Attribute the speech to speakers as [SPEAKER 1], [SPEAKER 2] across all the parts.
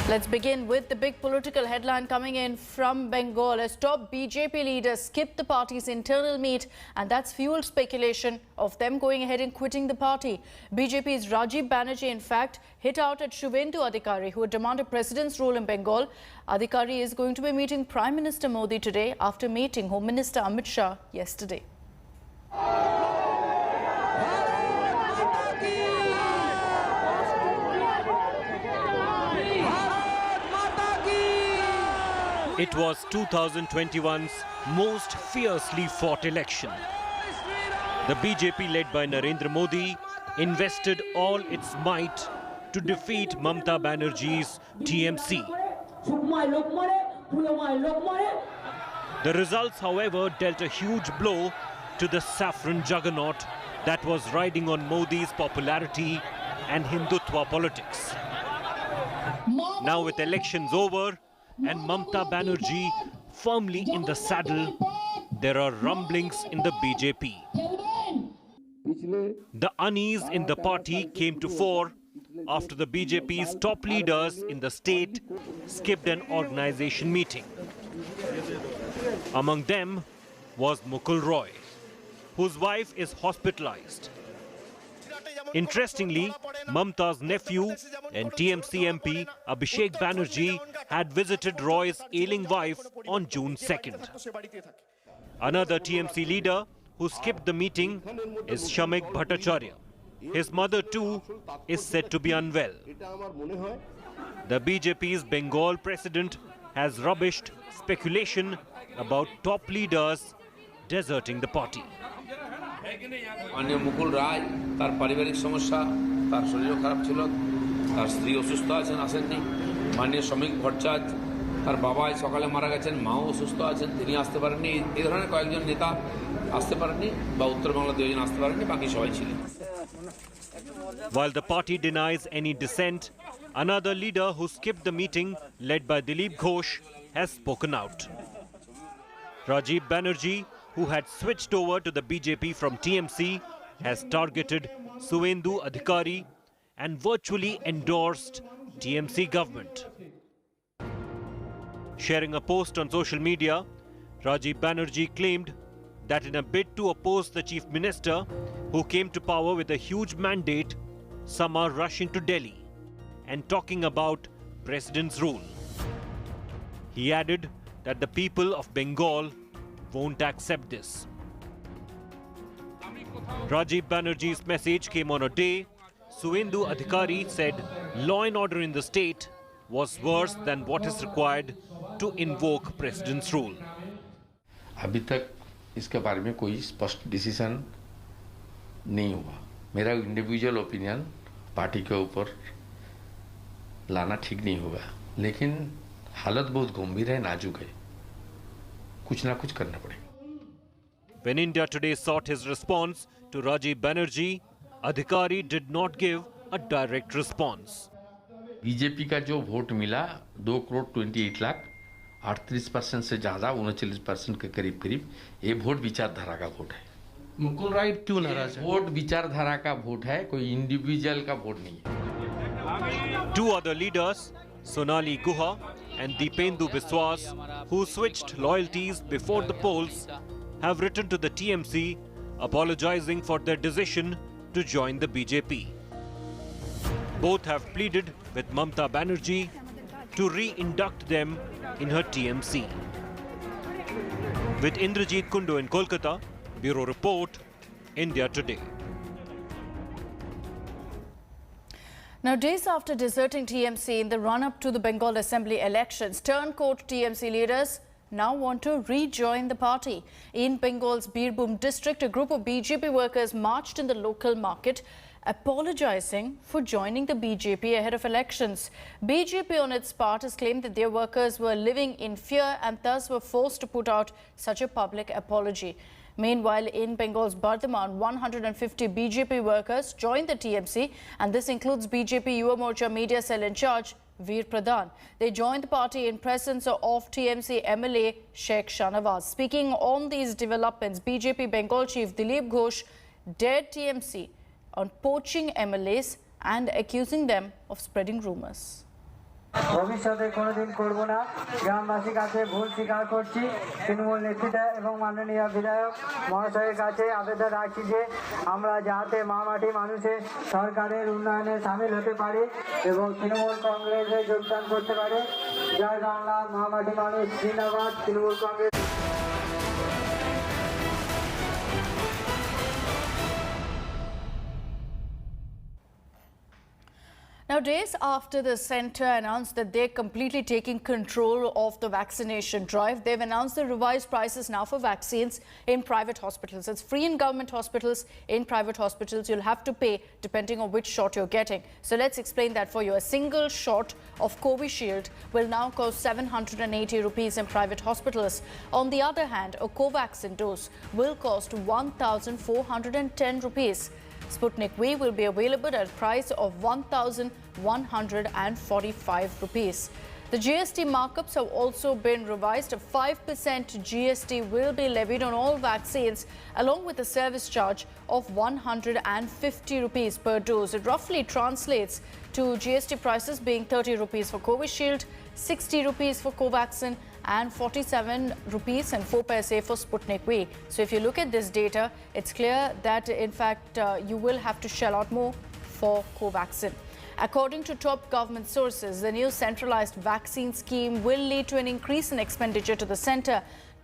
[SPEAKER 1] Let's begin with the big political headline coming in from Bengal as top BJP leaders skipped the party's internal meet, and that's fueled speculation of them going ahead and quitting the party. BJP's Rajiv Banerjee, in fact, hit out at Shubhendu Adhikari, who had demanded president's rule in Bengal. Adhikari is going to be meeting Prime Minister Modi today after meeting Home Minister Amit Shah yesterday.
[SPEAKER 2] It was 2021's most fiercely fought election. The BJP, led by Narendra Modi, invested all its might to defeat Mamata Banerjee's TMC. The results, however, dealt a huge blow to the saffron juggernaut that was riding on Modi's popularity and Hindutva politics. Now, with elections over and Mamata Banerjee firmly in the saddle, there are rumblings in the BJP. The unease in the party came to fore after the BJP's top leaders in the state skipped an organization meeting. Among them was Mukul Roy, whose wife is hospitalized. Interestingly, Mamata's nephew and TMC MP Abhishek Banerjee had visited Roy's ailing wife on June 2nd. Another TMC leader who skipped the meeting is Shamik Bhattacharya. His mother too is said to be unwell. The BJP's Bengal president has rubbished speculation about top leaders deserting the party.
[SPEAKER 3] माननीय मुकुल राय तार पारिवारिक समस्या तार शरीर खाराप ছিল তার স্ত্রী অসুস্থ আছেন আসেননি মাননীয় শ্রমিক ভট্টাচার্য তার বাবা সকালে মারা গেছেন মাও অসুস্থ আছেন তিনি আসতে পারেননি এই ধরনের কয়েকজন নেতা আসতে পারেননি বা উত্তর বাংলা দুইজন আসতে পারেননি বাকি সবাই ছিলেন
[SPEAKER 2] While the party denies any dissent, another leader who skipped the meeting, led by Dilip Ghosh, has spoken out. Rajiv Banerjee, who had switched over to the BJP from TMC, has targeted Shubhendu Adhikari and virtually endorsed TMC government. Sharing a post on social media, Rajiv Banerjee claimed that in a bid to oppose the chief minister, who came to power with a huge mandate, some are rushing to Delhi and talking about president's rule. He added that the people of Bengal won't accept this. Rajiv Banerjee's message came on a day Shubhendu Adhikari said law and order in the state was worse than what is required to invoke president's rule.
[SPEAKER 4] अभी तक इसके बारे में कोई स्पष्ट decision नहीं हुआ। मेरा इंडिविजुअल ओपिनियन पार्टी के ऊपर लाना ठीक नहीं होगा, लेकिन हालत बहुत गंभीर है, नाजुक है, कुछ ना कुछ करना पड़ेगा।
[SPEAKER 2] When India Today sought his response to Rajiv Banerjee, Adhikari did not give a direct response.
[SPEAKER 4] BJP का जो वोट मिला 2,28,00,000, 38% से ज्यादा 39% के करीब करीब ये वोट विचारधारा का वोट है।
[SPEAKER 5] मुकुल राय क्यों नाराज है?
[SPEAKER 4] वोट विचारधारा का वोट है, कोई इंडिविजुअल का वोट नहीं है।
[SPEAKER 2] Two other leaders, Sonali Guha and Deependu Biswas, who switched loyalties before the polls, have written to the TMC apologizing for their decision to join the BJP. Both have pleaded with Mamata Banerjee to re-induct them in her TMC. With Indrajit Kundu in Kolkata, Bureau Report, India Today.
[SPEAKER 1] Now, days after deserting TMC in the run-up to the Bengal Assembly elections, turncoat TMC leaders now want to rejoin the party. In Bengal's Birbhum district, a group of BJP workers marched in the local market, apologizing for joining the BJP ahead of elections. BJP on its part has claimed that their workers were living in fear and thus were forced to put out such a public apology. Meanwhile, in Bengal's Bardhaman, 150 BJP workers joined the TMC, and this includes BJP Yuva Morcha media cell in charge, Veer Pradhan. They joined the party in presence of TMC MLA Sheikh Shanawaz. Speaking on these developments, BJP Bengal chief Dilip Ghosh dared TMC on poaching MLAs and accusing them of spreading rumours.
[SPEAKER 6] ভবিষ্যতে কোনোদিন করব না। গ্রামবাসীর কাছে ভুল স্বীকার করছি। তৃণমূল নেতৃত্ব এবং মাননীয় বিধায়ক মহাশয়ের কাছে আবেদন রাখছি যে আমরা যাতে মামাটি মানুষের সরকারের উন্নয়নে সামিল হতে পারি এবং তৃণমূল কংগ্রেসে যোগদান করতে পারে। জয় বাংলা, মামাটি মানুষ জিন্দাবাদ, Trinamool Congress.
[SPEAKER 1] Now, days after the centre announced that they're completely taking control of the vaccination drive, they've announced the revised prices now for vaccines in private hospitals. It's free in government hospitals. In private hospitals, you'll have to pay depending on which shot you're getting. So let's explain that for you. A single shot of Covishield will now cost 780 rupees in private hospitals. On the other hand, a Covaxin dose will cost 1,410 rupees. Sputnik V will be available at a price of 1,145 rupees. The GST markups have also been revised. A 5% GST will be levied on all vaccines, along with a service charge of 150 rupees per dose. It roughly translates to GST prices being 30 rupees for Covishield, 60 rupees for Covaxin, and 47 rupees and 4 paise for Sputnik V. So if you look at this data, it's clear that in fact you will have to shell out more for Covaxin. According to top government sources, the new centralized vaccine scheme will lead to an increase in expenditure to the centre.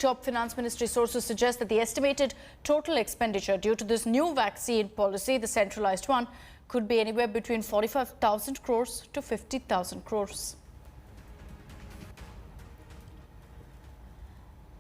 [SPEAKER 1] Top finance ministry sources suggest that the estimated total expenditure due to this new vaccine policy, the centralized one, could be anywhere between 45,000 crores to 50,000 crores.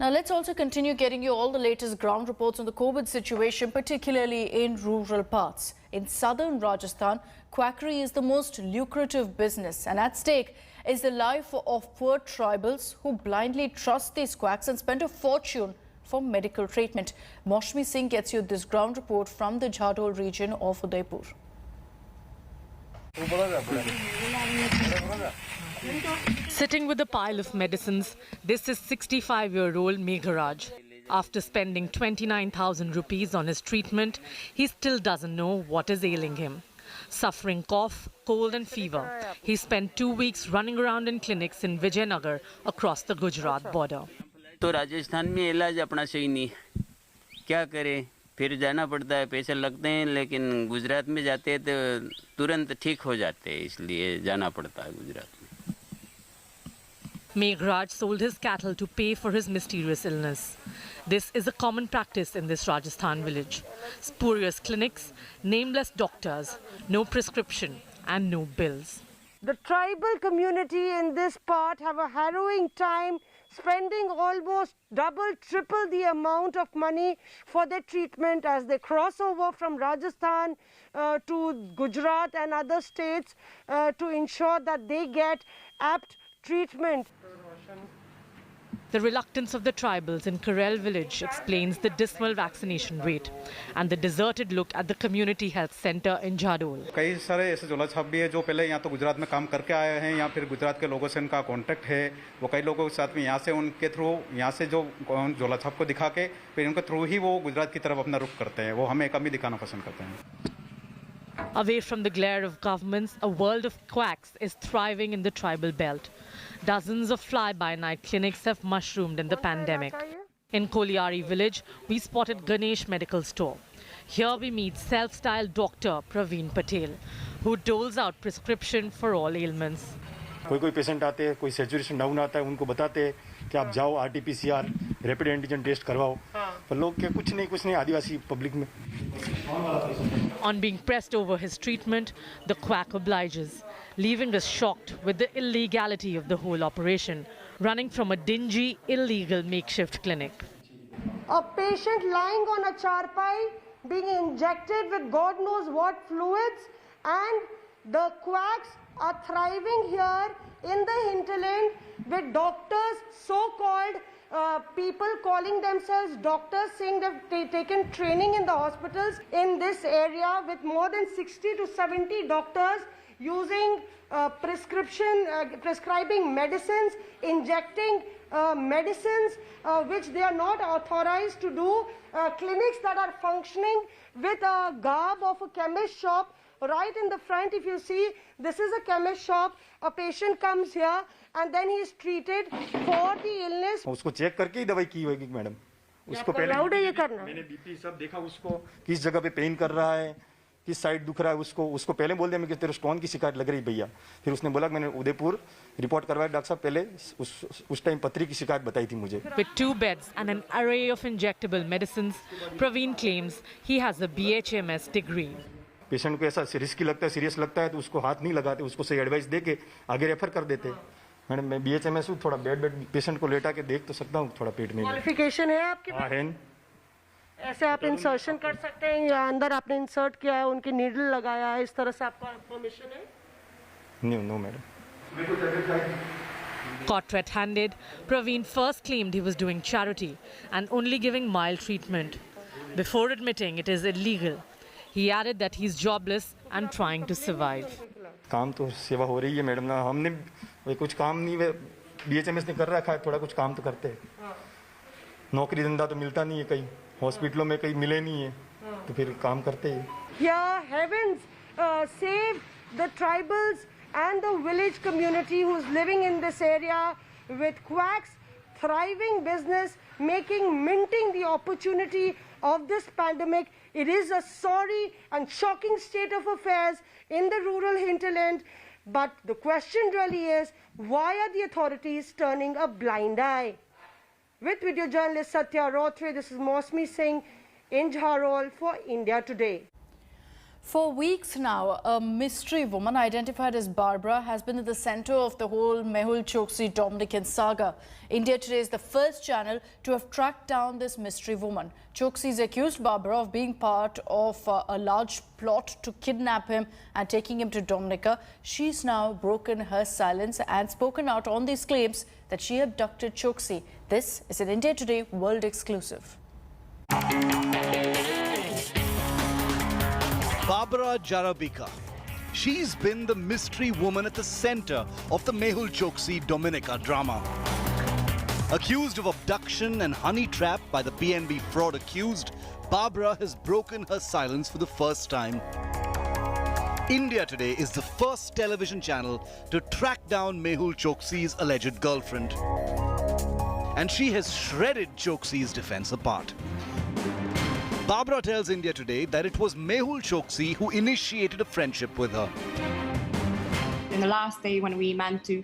[SPEAKER 1] Now, let's also continue getting you all the latest ground reports on the COVID situation, particularly in rural parts. In southern Rajasthan, quackery is the most lucrative business, and at stake is the life of poor tribals who blindly trust these quacks and spend a fortune for medical treatment. Moshmi Singh gets you this ground report from the Jhadol region of Udaipur.
[SPEAKER 7] Sitting with a pile of medicines, this is 65-year-old Megharaj. After spending 29,000 rupees on his treatment, he still doesn't know what is ailing him. Suffering cough, cold and fever, he spent 2 weeks running around in clinics in Vijayanagar across the Gujarat border.
[SPEAKER 8] तो राजस्थान में इलाज अपना सही नहीं है, क्या करें, फिर जाना पड़ता है, पैसे लगते हैं, लेकिन गुजरात में जाते हैं तो तुरंत ठीक हो जाते हैं, इसलिए जाना पड़ता है गुजरात में.
[SPEAKER 7] Meghraj sold his cattle to pay for his mysterious illness. This is a common practice in this Rajasthan village. Spurious clinics, nameless doctors, no prescription and no bills.
[SPEAKER 9] The tribal community in this part have a harrowing time spending almost double, triple the amount of money for their treatment as they cross over from Rajasthan to Gujarat and other states to ensure that they get apt treatment.
[SPEAKER 7] The reluctance of the tribals in Karel village explains the dismal vaccination rate and the deserted look at the community health center in Jhadol.
[SPEAKER 10] कई सारे ऐसे झोला छाप भी है जो पहले यहाँ तो गुजरात में काम करके आए हैं, या फिर गुजरात के लोगों से उनका कांटेक्ट है, वो कई लोगों के साथ में यहाँ से उनके थ्रू यहाँ से जो झोला छाप को दिखा के फिर उनके थ्रू ही वो गुजरात की तरफ अपना रुख करते हैं, वो हमें कम ही दिखाना पसंद करते हैं.
[SPEAKER 7] Away from the glare of governments, a world of quacks is thriving in the tribal belt. Dozens of fly-by-night clinics have mushroomed in the pandemic. In Koliari village, we spotted Ganesh Medical Store. Here we meet self-styled doctor Praveen Patel, who doles out prescription for all ailments.
[SPEAKER 11] कोई patient आते हैं, कोई saturation down आता है, उनको बताते हैं कि आप जाओ RT-PCR रैपिड एंटीजन टेस्ट करवाओ, पर लोग क्या कुछ नहीं आदिवासी पब्लिक में.
[SPEAKER 7] On being pressed over his treatment, the quack obliges, leaving us shocked with the illegality of the whole operation, running from a dingy, illegal makeshift clinic.
[SPEAKER 9] A patient lying on a charpai being injected with God knows what fluids, and the quacks are thriving here in the hinterland with doctors, so-called people calling themselves doctors, saying they've taken training in the hospitals in this area, with more than 60 to 70 doctors using prescribing medicines, injecting medicines which they are not authorized to do, clinics that are functioning with a garb of a chemist shop, right in the front, if you see, this is a chemist shop. A patient comes here and then he is treated for the illness.
[SPEAKER 11] उसको check करके ही दवाई की होगी madam. उसको पहले मैंने BP सब देखा, उसको किस जगह पे पेन कर रहा है, किस साइड दुख रहा है, उसको पहले बोल दिया मैं कि तेरे स्टोन की शिकायत लग रही भैया. फिर उसने बोला मैंने उदयपुर रिपोर्ट करवाया डॉक्टर साहब, पहले उस टाइम पथरी की शिकायत बताई थी मुझे.
[SPEAKER 7] With 2 beds and an array of injectable medicines, Praveen claims he has a BHMS degree.
[SPEAKER 11] Patient को ऐसा रिस्की लगता है, सीरियस लगता है तो उसको हाथ नहीं लगाते, उसको सही एडवाइस दे के आगे रेफर कर देते. मैडम मैं BHMS हूँ, थोड़ा बेड पेशेंट को लेटा के देख तो सकता हूँ थोड़ा पेट में.
[SPEAKER 9] क्वालिफिकेशन है आपके पास?
[SPEAKER 11] है.
[SPEAKER 9] ऐसे आप इंसर्शन कर सकते हैं या अंदर आपने इंसर्ट किया है, उनकी नीडल लगाया है, इस तरह से आपका परमिशन है?
[SPEAKER 11] No madam.
[SPEAKER 7] Caught red-handed, Praveen first claimed he was doing charity and only giving mild treatment. Before admitting it is illegal, he added that he's jobless and trying to survive.
[SPEAKER 11] काम तो सेवा हो रही है madam ना, हमने कुछ काम नहीं BHMS ने कर रखा है, थोड़ा कुछ काम तो करते हैं. नौकरी धंधा तो मिलता नहीं है, कहीं हॉस्पिटलों में कहीं मिले नहीं है, तो फिर काम करते हैं.
[SPEAKER 9] Yeah, heavens save the tribals and the village community who's living in this area with quacks, thriving business, minting the opportunity of this pandemic. It is a sorry and shocking state of affairs in the rural hinterland. But the question really is, why are the authorities turning a blind eye? With video journalist Satya Rothre, this is Mosmi Singh in Jharol for India Today.
[SPEAKER 1] For weeks now, a mystery woman identified as Barbara has been at the centre of the whole Mehul Choksi Dominican saga. India Today is the first channel to have tracked down this mystery woman. Choksi's accused Barbara of being part of a large plot to kidnap him and taking him to Dominica. She's now broken her silence and spoken out on these claims that she abducted Choksi. This is an India Today world exclusive.
[SPEAKER 12] Barbara Jarabika. She's been the mystery woman at the center of the Mehul Choksi Dominica drama. Accused of abduction and honey trap by the PNB fraud accused, Barbara has broken her silence for the first time. India Today is the first television channel to track down Mehul Choksi's alleged girlfriend. And she has shredded Choksi's defense apart. Barbara tells India Today that it was Mehul Choksi who initiated a friendship with her.
[SPEAKER 13] In the last day when we meant to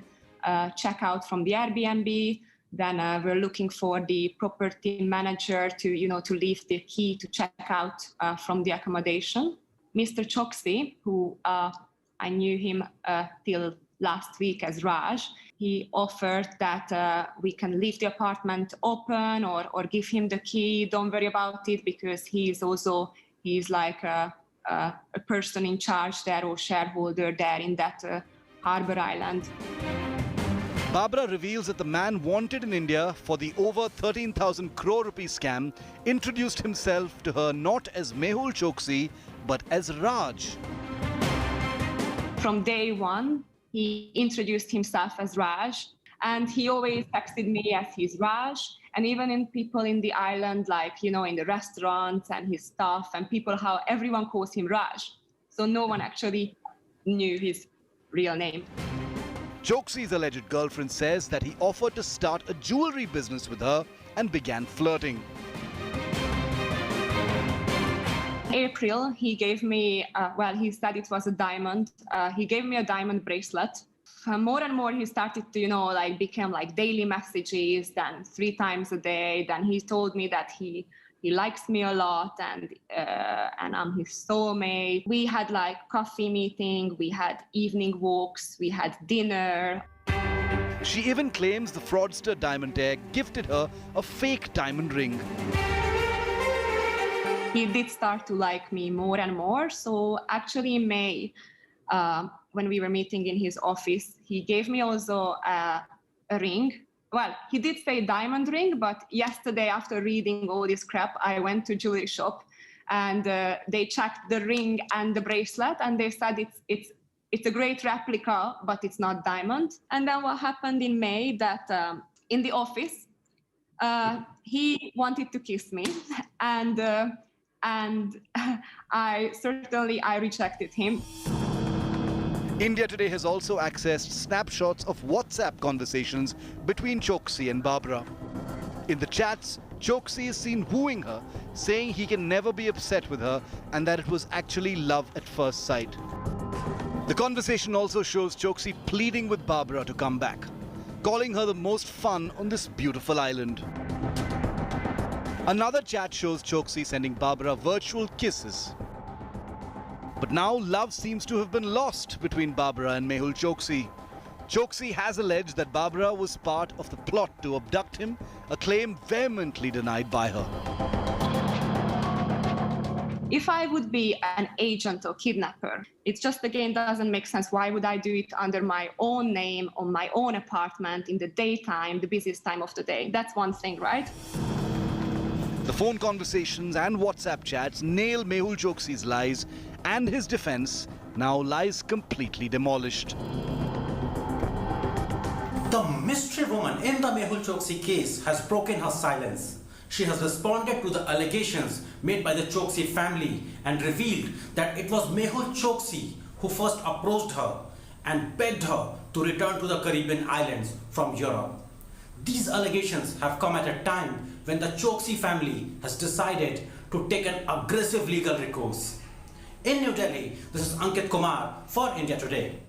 [SPEAKER 13] check out from the Airbnb, then we're looking for the property manager to leave the key to check out from the accommodation. Mr. Choksi, who I knew him till last week as Raj, he offered that we can leave the apartment open or give him the key. Don't worry about it, because he's like a person in charge there or shareholder there in that harbor island.
[SPEAKER 12] Barbara reveals that the man wanted in India for the over 13,000 crore rupee scam introduced himself to her not as Mehul Choksi but as Raj.
[SPEAKER 13] From day one, he introduced himself as Raj, and he always texted me as his Raj. And even in people in the island, like, in the restaurants and his staff and people, how everyone calls him Raj. So no one actually knew his real name.
[SPEAKER 12] Choksi's alleged girlfriend says that he offered to start a jewelry business with her and began flirting.
[SPEAKER 13] April, he gave me, he said it was a diamond. He gave me a diamond bracelet. More and more, he started to, became like daily messages, then 3 times a day. Then he told me that he likes me a lot and I'm his soulmate. We had coffee meeting, we had evening walks, we had dinner.
[SPEAKER 12] She even claims the fraudster diamondaire gifted her a fake diamond ring.
[SPEAKER 13] He did start to like me more and more. So actually in May, when we were meeting in his office, he gave me also a ring. Well, he did say diamond ring, but yesterday after reading all this crap, I went to jewelry shop and they checked the ring and the bracelet and they said it's a great replica, but it's not diamond. And then what happened in May that in the office, he wanted to kiss me and and I rejected him.
[SPEAKER 12] India Today has also accessed snapshots of WhatsApp conversations between Choksi and Barbara. In the chats, Choksi is seen wooing her, saying he can never be upset with her and that it was actually love at first sight. The conversation also shows Choksi pleading with Barbara to come back, calling her the most fun on this beautiful island. Another chat shows Choksi sending Barbara virtual kisses. But now love seems to have been lost between Barbara and Mehul Choksi. Choksi has alleged that Barbara was part of the plot to abduct him, a claim vehemently denied by her.
[SPEAKER 13] If I would be an agent or kidnapper, it just again doesn't make sense. Why would I do it under my own name, on my own apartment, in the daytime, the busiest time of the day? That's one thing, right?
[SPEAKER 12] The phone conversations and WhatsApp chats nail Mehul Choksi's lies, and his defense now lies completely demolished.
[SPEAKER 14] The mystery woman in the Mehul Choksi case has broken her silence. She has responded to the allegations made by the Choksi family and revealed that it was Mehul Choksi who first approached her and begged her to return to the Caribbean islands from Europe. These allegations have come at a time when the Choksi family has decided to take an aggressive legal recourse. In New Delhi, this is Ankit Kumar for India Today.